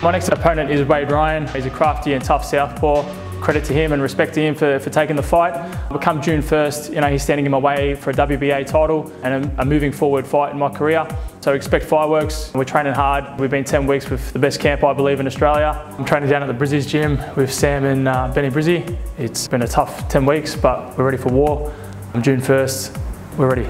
My next opponent is Wade Ryan. He's a crafty and tough southpaw. Credit to him and respect to him for taking the fight. But come June 1st, he's standing in my way for a WBA title and a moving forward fight in my career. So expect fireworks. We're training hard. We've been 10 weeks with the best camp, I believe, in Australia. I'm training down at the Brizzy's gym with Sam and Benny Brizzy. It's been a tough 10 weeks, but we're ready for war. On June 1st, we're ready.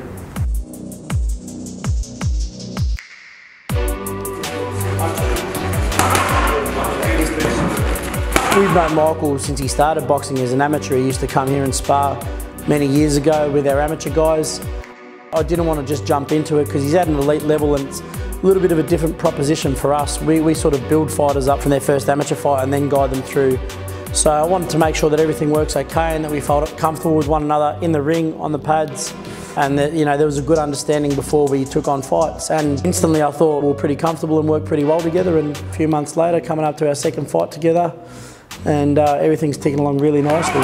We've known Michael since he started boxing as an amateur. He used to come here and spar many years ago with our amateur guys. I didn't want to just jump into it because he's at an elite level and it's a little bit of a different proposition for us. We sort of build fighters up from their first amateur fight and then guide them through. So I wanted to make sure that everything works okay and that we felt comfortable with one another in the ring, on the pads, and that there was a good understanding before we took on fights. And instantly I thought we were pretty comfortable and worked pretty well together, and a few months later coming up to our second fight together, and everything's ticking along really nicely.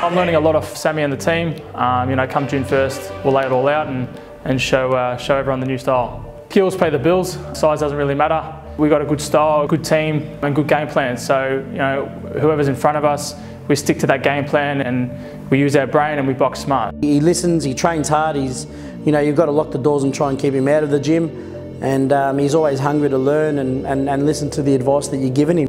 I'm learning a lot of Sammy and the team. Come June 1st, we'll lay it all out and show everyone the new style. Skills pay the bills. Size doesn't really matter. We've got a good style, a good team, and good game plan. So whoever's in front of us, we stick to that game plan and we use our brain and we box smart. He listens, he trains hard. You've got to lock the doors and try and keep him out of the gym. And he's always hungry to learn and listen to the advice that you're giving him.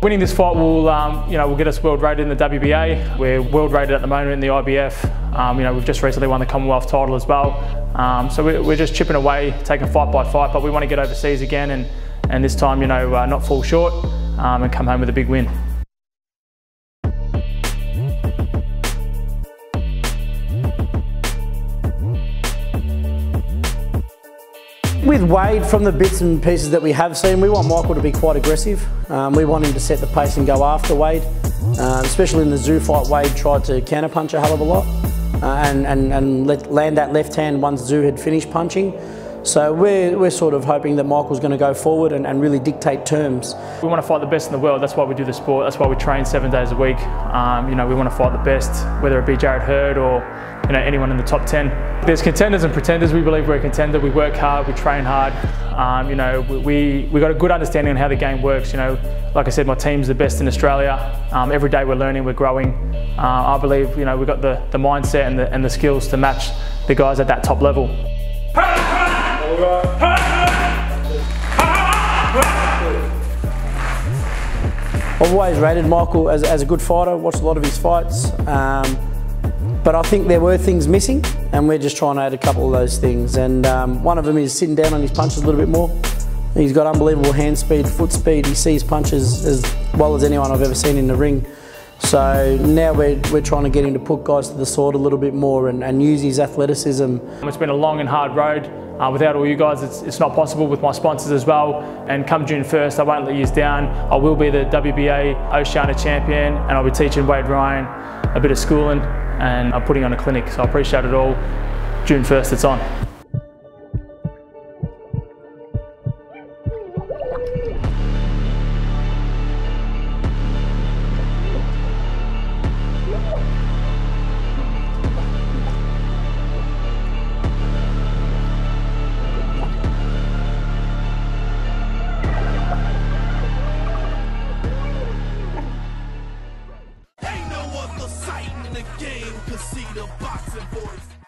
Winning this fight will get us world rated in the WBA. We're world rated at the moment in the IBF. We've just recently won the Commonwealth title as well. So we're just chipping away, taking fight by fight, but we want to get overseas again and this time, not fall short and come home with a big win. With Wade, from the bits and pieces that we have seen, we want Michael to be quite aggressive. We want him to set the pace and go after Wade. Especially in the Zoo fight, Wade tried to counter-punch a hell of a lot and land that left hand once Zoo had finished punching. So we're sort of hoping that Michael's going to go forward and really dictate terms. We want to fight the best in the world. That's why we do the sport. That's why we train 7 days a week. We want to fight the best, whether it be Jared Hurd or anyone in the top 10. There's contenders and pretenders. We believe we're a contender. We work hard. We train hard. We got a good understanding on how the game works. Like I said, my team's the best in Australia. Every day we're learning. We're growing. I believe we've got the mindset and the skills to match the guys at that top level. I've always rated Michael as a good fighter, watched a lot of his fights, but I think there were things missing and we're just trying to add a couple of those things, and one of them is sitting down on his punches a little bit more. He's got unbelievable hand speed, foot speed, he sees punches as well as anyone I've ever seen in the ring. So now we're trying to get him to put guys to the sword a little bit more and use his athleticism. It's been a long and hard road. Without all you guys, it's not possible, with my sponsors as well. And come June 1st, I won't let you down. I will be the WBA Oceania champion, and I'll be teaching Wade Ryan a bit of schooling, and I'm putting on a clinic. So I appreciate it all. June 1st, it's on. Ain't no other sight in the game, 'cause see the boxing voice.